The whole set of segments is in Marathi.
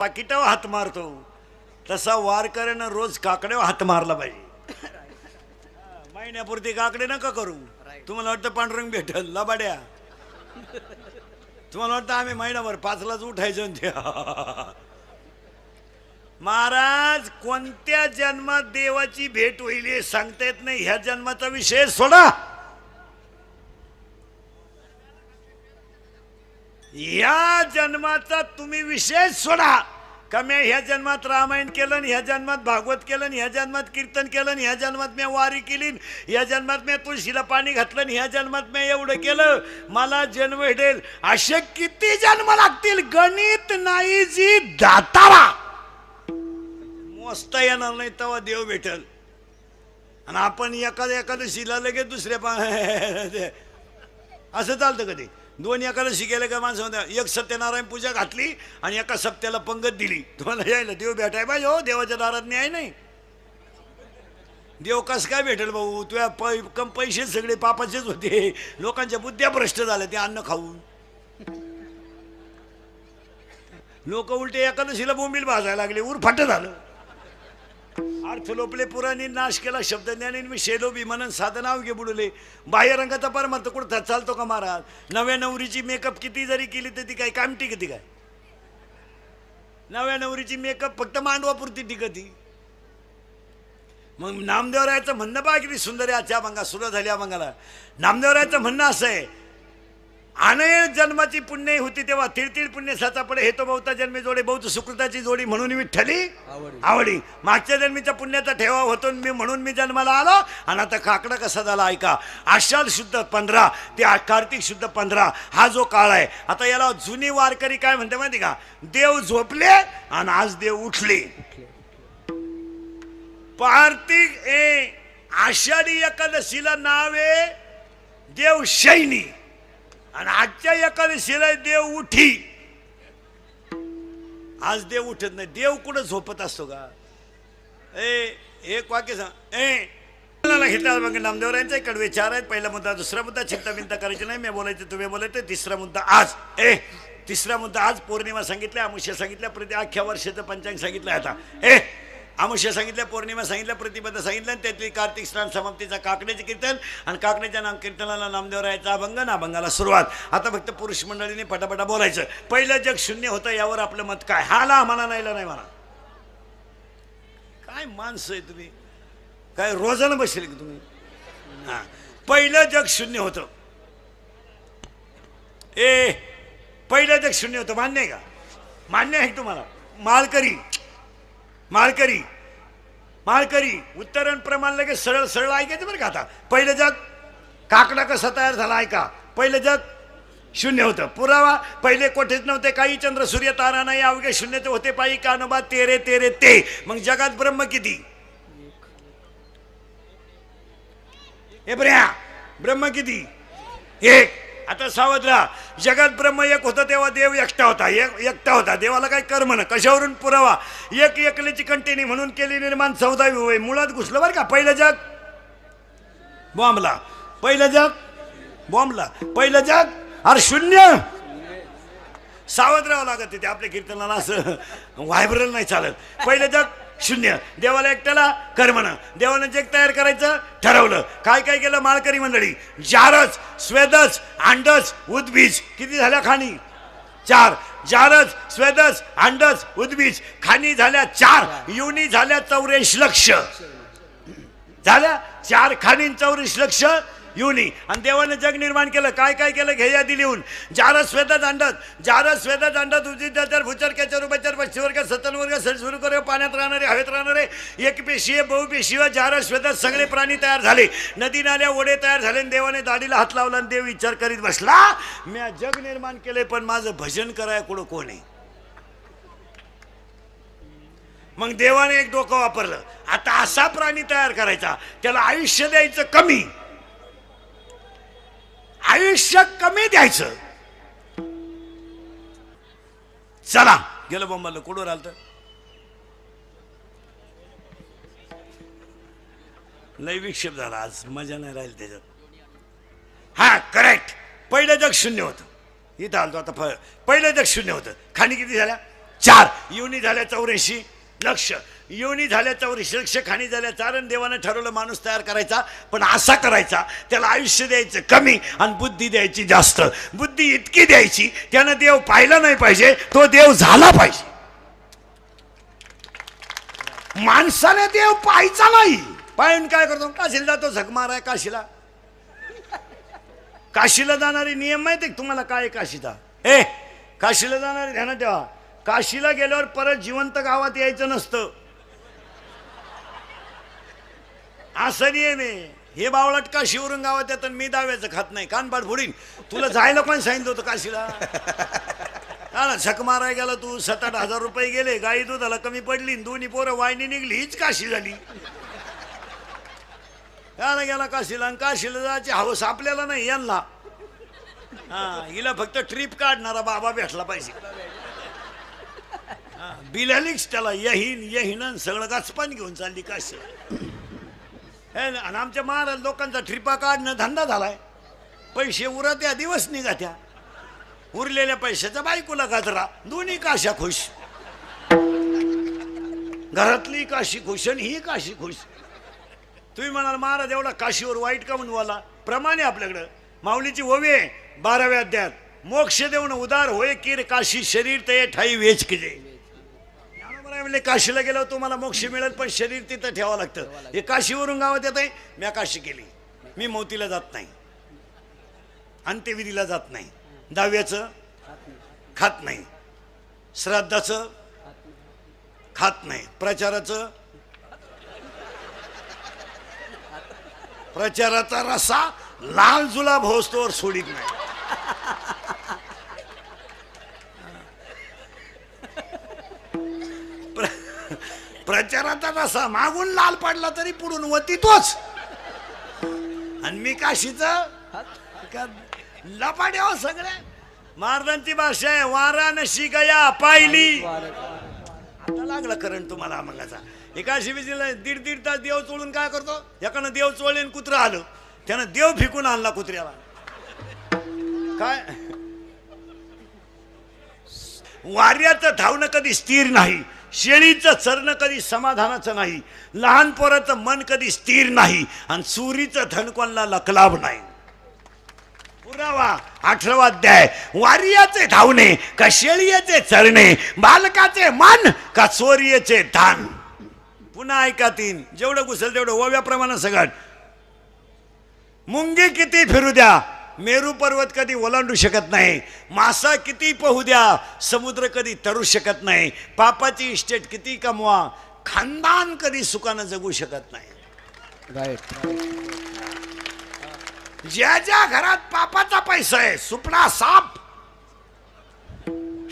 पाकिटावर हात मारतो तसा वारकऱ्यानं रोज काकड्यावर हात मारला पाहिजे. महिन्यापुरती काकडे नका करू. तुम्हाला वाटतं पांडुरंग भेटल लबाड्या. तुम्हाला वाटतं आम्ही महिनाभर 5लाच उठायचो ते. महाराज कोणत्या जन्मात देवाची भेट होईल हे सांगता येत नाही. ह्या जन्माचा विषय सोडा. या जन्माचा तुम्ही विषय सोडा. का मी ह्या जन्मात रामायण केलं, ह्या जन्मात भागवत केलं, ह्या जन्मात कीर्तन केलं, ह्या जन्मात मी वारी केली, ह्या जन्मात मी तुळशीला पाणी घातलं, ह्या जन्मात मी एवढं केलं, मला जन्म भेटेल. असे किती जन्म लागतील गणित नाही जी दातारा. मोजता येणार नाही तेव्हा देव भेटल. आणि आपण एकादशीला लगेच दुसऱ्या असं चालतं कधी. 2 एकादशी गेले का माणसं म्हणतात एक सत्यनारायण पूजा घातली आणि एका सप्त्याला पंगत दिली. तुम्हाला यायला देव भेटाय पाहिजे हो. देवाच्या दारात न्याय नाही. देव कस काय भेटेल भाऊ. तुझ्या पैसे सगळे पापाचेच होते. लोकांच्या बुद्ध्या भ्रष्ट झाल्या ते अन्न खाऊन. लोक उलटे एकादशीला बोंबील भाजायला लागले. उरफाट झालं. अर्थ लोपले पुराणी नाश केला शब्द ज्ञानी मी शेलोबी म्हणून साधना उगे बुडले. बाह्य रंगाचा परमार्थ कुठं चालतो का महाराज. नव्या नवरीची मेकअप किती जरी केली तर ती काय कामटी किती काय. नव्या नवरीची मेकअप फक्त मांडवापुरती टिकती. मग नामदेवरायाचं म्हणणं बघा किती सुंदर आहे. आजच्या अभंगा सुरू झाली अभंगाला. नामदेवरायाचं म्हणणं असं आहे अनेक जन्माची पुण्य होती तेव्हा तिळतिळ पुण्य साचा पडे हे तो बहुता जन्मी जोडे बहुत सुकृताची जोडी म्हणून विठ्ठली आवडी. मागच्या जन्मीच्या पुण्याचा ठेवा होतो मी म्हणून मी जन्माला आलो. आणि आता काकडा कसा झाला ऐका. आषाढ शुद्ध 15 ते कार्तिक शुद्ध 15 हा जो काळ आहे. आता याला जुनी वारकरी काय म्हणते माहिती का. देव झोपले आणि आज देव उठले. कार्तिक आषाढी एकादशीला नाव आहे देव शैनी आणि आजच्या एकादशीला देव उठी. आज देव उठत नाही. देव कुठं झोपत असतो का. एक वाक्य सांग. घेतला मग नामदेवरायांचा कडवे 4 आहेत. पहिला मुद्दा, दुसरा मुद्दा चिंता बिंता करायची नाही. मी बोलायचं तुम्ही बोलायचं. तिसरा मुद्दा आज तिसरा मुद्दा आज पौर्णिमा सांगितल्या, अमुष्य सांगितल्या, प्रति अख्ख्या वर्षाचं पंचांग सांगितलं. आता अमुष्य सांगितल्या, पौर्णिमा सांगितल्या, प्रतिपदा सांगितलं. त्यातली कार्तिक स्नान समाप्तीचा काकड्याचे कीर्तन आणि काकड्याच्या नाम कीर्तनाला नामदेवरायाचा अभंग ना अभंगाला सुरुवात. आता फक्त पुरुष मंडळीने पटापटा बोलायचं. पहिलं जग शून्य होतं यावर आपलं मत काय. हाला म्हणा नाहीला नाही म्हणा. काय माणसं आहे तुम्ही. काय रोजानं बसले की तुम्ही. हा पहिलं जग शून्य होतं. पहिलं जग शून्य होतं. मान्य आहे का. मान्य आहे तुम्हाला. माळकरी माळकरी माळकरी उत्तरण प्रमाण लगेच सरळ सरळ ऐकायचं बरं का. आता पहिलं जग काकडा कसा तयार झाला ऐका. पहिलं जग शून्य होतं. पुरावा पहिले कोठेच नव्हते काही. चंद्र सूर्य तारा नाही अवघे शून्यते होते पायी कानोबा तेरे तेरे ते. मग जगात ब्रह्म किती. हे बऱ्या ब्रह्म किती. एक. आता सावध राहा. जगात ब्रह्म एक होता तेव्हा देव एकटा होता. एकटा होता. देवाला काय कर्म ना. कशावरून पुरावा. एक एकलेची कंटिन्यू म्हणून केली निर्माण 14वी होय. मुळात घुसलं बरं का. पहिलं जग बॉम्बला. पहिलं जग बॉम्बला. पहिलं जग अरे शून्य. सावध राहावं लागत ते आपल्या कीर्तनाला. असं व्हायब्रल नाही चालत. पहिलं जग शून्य. देवाला एकट्याला कर्मनं. देवानं जग तयार करायचं ठरवलं. काय काय केलं माळकरी मंडळी. जारस स्वेदस अंडस उद्बीज किती झाल्या खाणी. 4. जारस स्वेदस अंडस उद्बीज खाणी झाल्या 4. युनी झाल्या 84 लक्ष. झाल्या 4 खाणी 84 लक्ष युनी. आणि देवानं जग निर्माण केलं. काय काय केलं घे यादी लिहून. जारस स्वेदस अंडत. जारस स्वेदस अंडत उद्बीज भूचर केचर उभयचर पक्षीवर्ग सतनवर्ग सुरू करे पाण्यात राहणारे हवेत राहणारे एकपेशीय बहुपेशीय जारस स्वेदस सगळे प्राणी तयार झाले. नदी नाल्या ओढे तयार झाले. देवाने दाढीला हात लावला आणि देव विचार करीत बसला मी जग निर्माण केले पण माझं भजन कराय कुठं कोण आहे. मग देवाने एक डोकं वापरलं. आता असा प्राणी तयार करायचा त्याला आयुष्य द्यायचं कमी. आयुष्य कमी द्यायचं. चला गेलं बोंबाला. कुठवर आलं तर लय विक्षेप झाला आज. मजा नाही राहील त्याच्यात. हा करेक्ट. पहिलं जग शून्य होतं. इथं आलतो आता. पहिलं जग शून्य होतं. खाणी किती झाल्या 4 योनी झाल्या 84 लक्ष, योनी झाल्या 84 लक्ष, खाणी झाल्या 4 आणि देवानं ठरवलं माणूस तयार करायचा, पण असा करायचा त्याला आयुष्य द्यायचं कमी आणि बुद्धी द्यायची जास्त. बुद्धी इतकी द्यायची त्यानं देव पाहिला नाही पाहिजे, तो देव झाला पाहिजे. माणसाने देव पाहायचा नाही, पाहून काय करतो, काशीला जातो झक माराय. काशीला जाणारे नियम माहिती तुम्हाला काय काशीचा? काशीला जाणारे ध्यानात ठेवा, काशीला गेल्यावर परत जिवंत गावात यायचं नसतं, असं नियम आहे. हे बावळट काशीवरून गावात येतात, मी दाव्याचं खात नाही, कानपाड फोडीन. तुला जायला कोण सांगितलं होतं काशीला? झक माराय गेला तू, 7-8 हजार रुपये गेले, गाई दुधाला कमी पडली, दोन्ही पोरं वायनी निघली, हीच काशी झाली. त्याला गेला काशीला, आणि काशीला जायची हवस आपल्याला नाही, यांना. हिला फक्त ट्रिप काढणारा बाबा भेटला पाहिजे. बिलालिक्स त्याला यहीन सगळं गाचपान घेऊन चालली काशी. आणि आमच्या महाराज लोकांचा ट्रिपा काढणं धंदा झालाय. पैसे उरत्या दिवस निघत्या, उरलेल्या पैशाचा बायकोला गाजरा, दोन्ही काशा खुश. घरातली काशी खुश आणि ही काशी खुश. तुम्ही म्हणाल महाराज एवढा काशीवर वाईट का म्हणवाला? प्रमाणे आपल्याकडं माऊलीची ओवी 12व्या अध्यायात, मोक्ष देऊन उदार होय कीर काशी शरीर ते ठाई वेच किजे. म्हणजे काशीला गेल्यावर तुम्हाला मोक्ष मिळेल, पण शरीर तिथं ठेवावं लागतं. हे काशीवरून गावात येत आहे, मी काशी केली, मी मोतीला जात नाही, अंत्यविधीला जात नाही, दहाव्याचं खात नाही, श्राद्धाचं खात नाही, प्रचाराचा रसा लाल जुलाब होस्तोवर सोडित नाही. प्रचाराचा रसा मागून लाल पडला तरी पुढून वती तोच. आणि मी काशीच लपाड्या सगळ्या. महाराजांची भाषा आहे, वारा नशी गया पाहिली. आता लागला करंट तुम्हाला मंगाचा. एका शिवीजीला 1.5 तास देव चोळून काय करतो, एकानं देव चोळले कुत्रं आलं, त्यानं देव फेकून आणला कुत्र्याला. काय वाऱ्याचं धावणं कधी स्थिर नाही, शेळीचं चरणं कधी समाधानाचं नाही, लहान पोराचं मन कधी स्थिर नाही, आणि चोरीचं धन कोणाला लकलाभ नाही. पुरावा 18वा अध्याय, वारियाचे धावणे का शेळीचे चरणे, बालकाचे मन का चोरीचे धान. पुन्हा ऐका 3, जेवढं घुसेल तेवढं ओव्याप्रमाणे सगळं. मुंगी किती फिरू द्या, मेरू पर्वत कधी ओलांडू शकत नाही. मासा किती पोहू द्या, समुद्र कधी तरू शकत नाही. पापाची इस्टेट किती कमवा, खानदान कधी सुखानं जगू शकत नाही. ज्या ज्या घरात पापाचा पैसा आहे, सुपडा साप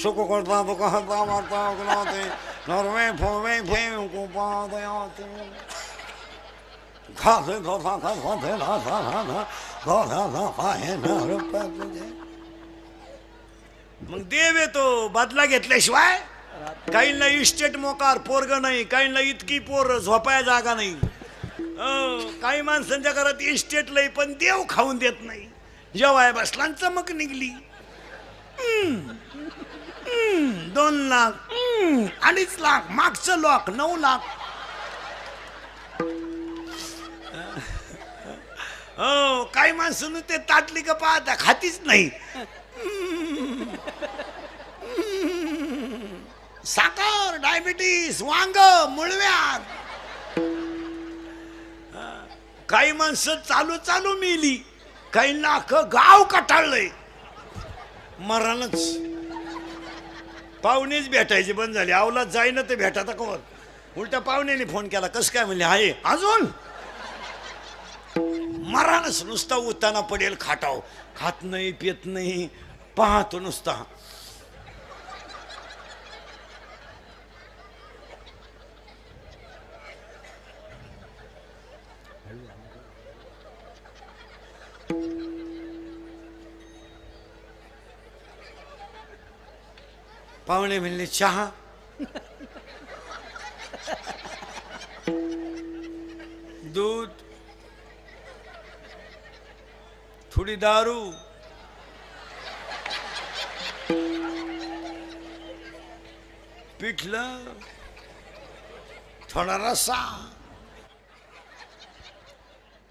सुख करता मग देव येतो बदला घेतल्याशिवाय. काहींना इस्टेट मोकार पोरग नाही, काहींना इतकी पोर झोपाया जागा नाही. काही माणसांच्या घरात इस्टेट लई पण देव खाऊन देत नाही. जेवाय बसला चमक निघली. 2 लाख 2.5 लाख, मागचं लॉक 9 लाख. काही माणसं ते ताटली का पाहता खातीच नाही. साखर, डायबिटीस, वांग, मुळव्याध. काही माणसं चालू मेली, काही लाख गाव कटाळलंय. मरणच. पाहुणेच भेटायचे बंद झाले. आवला जाईना ते भेटाता कवर. उलट्या पाहुण्याने फोन केला, कसं काय म्हणले, आहे अजून. मरणच. नुसता उताना पडेल खाटाव, खात नाही पित नाही, पाहतो नुसता. पाहुणे म्हणले चहा. दूध, थोडी दारू, पिठलं थोडा रस्सा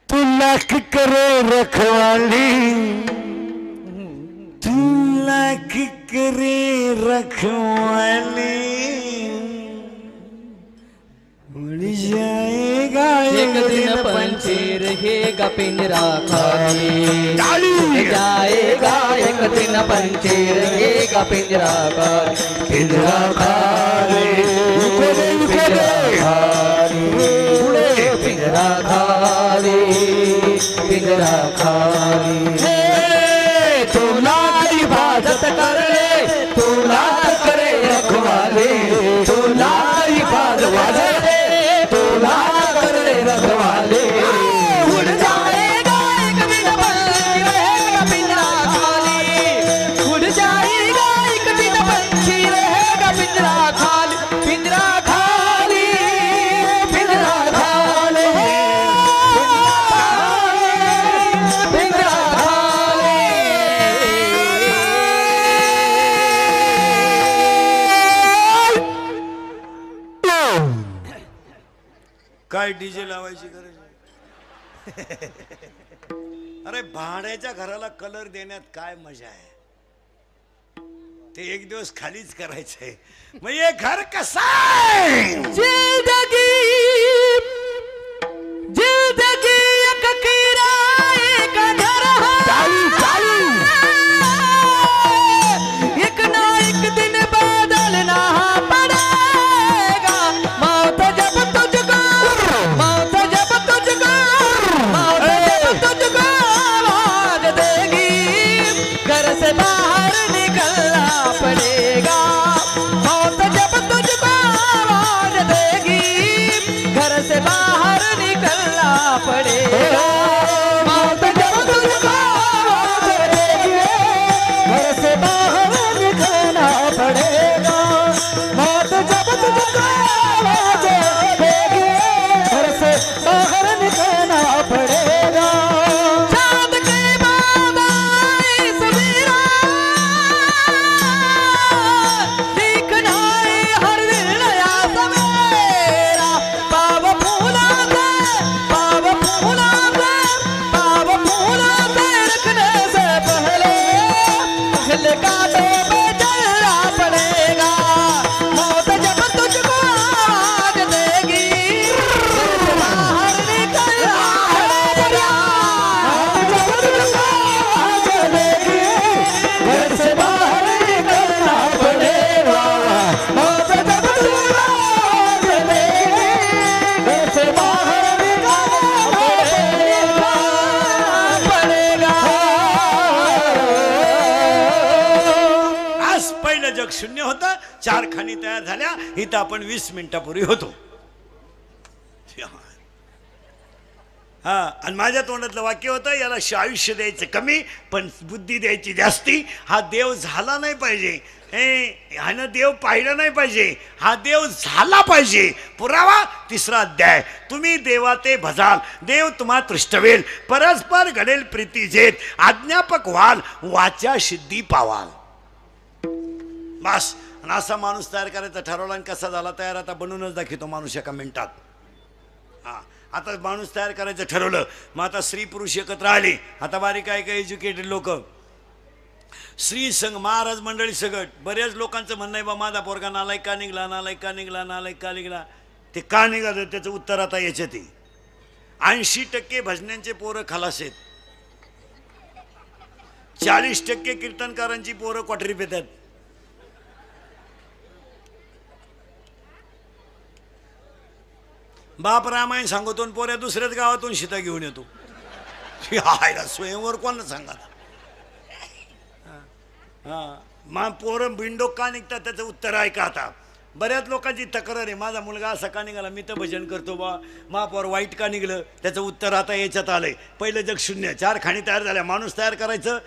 तू लाख करे रखवाली, तू लाख करे रखवाली, उड़ जाएगा एक दिन पंछी रहेगा पिंजरा खाली, जाएगा एक दिन पंछी रहेगा पिंजरा खाली, पिंजरा खाली, पिंजरा खाली, पिंजरा खाली, पिंजरा खाली। तू लाल इबादत कर ले, तू लाल करे रखवाले, तू लाल इबादत वाले, तू लाल करे रखवाले। उड़ जाएगा एक दिन पंछी रहेगा पिंजरा खाली, उड़ जाएगा एक दिन पंछी रहेगा पिंजरा खाली, पिंजरा खाली, पिंजरा खाली, पिंजरा काय डीजे लावायची गरज आहे? अरे भाड्याच्या घराला कलर देण्यात काय मजा आहे? ते एक दिवस खालीच करायचंय. मग हे घर कसं आहे? जिंदगी जिंदगी एक किराए का घर है, एक ना एक दिन बदलना पड़ेगा, मौत जब तुझको, मौत जब तुझको, मौत जब तुझको आवाज देगी, घर से बाहर निकलना पड़ेगा, मौत जब तुझको आवाज देगी, घर से बाहर निकलना पड़ेगा, मौत जब तुझको आवाज देगी, घर से बाहर निकलना पड़ेगा, मौत जब तुझको आवाज देगी, घर से बाहर निकलना पड़ेगा। चांद के बाद आई सवेरा, दिखना है हर दिन नया सवेरा, पाव फूला से, पाव फूला से, पाव फूला से रखने से पहले पहले कांटों पे चलना पड़ेगा, मौत जब तुझको आवाज देगी, घर से बाहर निकलना पड़ेगा, मौत जब तुझको आवाज देगी, घर से बाहर निकलना पड़ेगा, मौत जब तुझको आवाज देगी, घर से बाहर निकलना पड़ेगा। आज पहिलं जग शून्य होतं, 4 खाणी तयार झाल्या, इथं आपण 20 मिनिटापूर्वी होतो. हा, आणि माझ्या तोंडातलं वाक्य होतं, याला आयुष्य द्यायचं कमी पण बुद्धी द्यायची जास्ती. हा देव झाला नाही पाहिजे, ह्यानं देव पाहिलं नाही पाहिजे, हा देव झाला पाहिजे. पुरावा 3रा अध्याय. तुम्ही देवा ते भजाल, देव तुम्हा तृष्टवेल, परस्पर घडेल प्रीती जेत, आज्ञापक व्हाल, वाचा सिद्धी पावाल. बस. आणि असा माणूस तयार करायचा ठरवला, आणि कसा झाला तयार आता बनवूनच दाखवतो माणूस एका मिनिटात. हा, आता माणूस तयार करायचं ठरवलं, मग आता स्त्री पुरुष एकत्र आले. आता बारीक काय काय एज्युकेटेड लोक, स्त्री संघ, महाराज मंडळी सगळं. बऱ्याच लोकांचं म्हणणं आहे, बा माझा पोरगा नालायक का निघला, नालायक का निघला, नालायक का निघला. ते का निघालं त्याचं उत्तर आता याच्यात आहे. 80% भजन्यांचे पोरं खलास आहेत, 40% कीर्तनकारांची पोरं क्वाटरी पेतात. बाप रामायण सांगतो, पोऱ्या दुसऱ्याच गावातून सीता घेऊन येतो. स्वयंवर कोण सांगा. हा, मा पोरं बिंडोक का निघतात त्याचं उत्तर ऐका. आता बऱ्याच लोकांची तक्रार आहे, माझा मुलगा असा का निघाला, मी तर भजन करतो बा, महापौर वाईट का निघलं, त्याचं उत्तर आता याच्यात आलंय. पहिलं जग शून्य, 4 खाणी तयार झाल्या, माणूस तयार करायचं.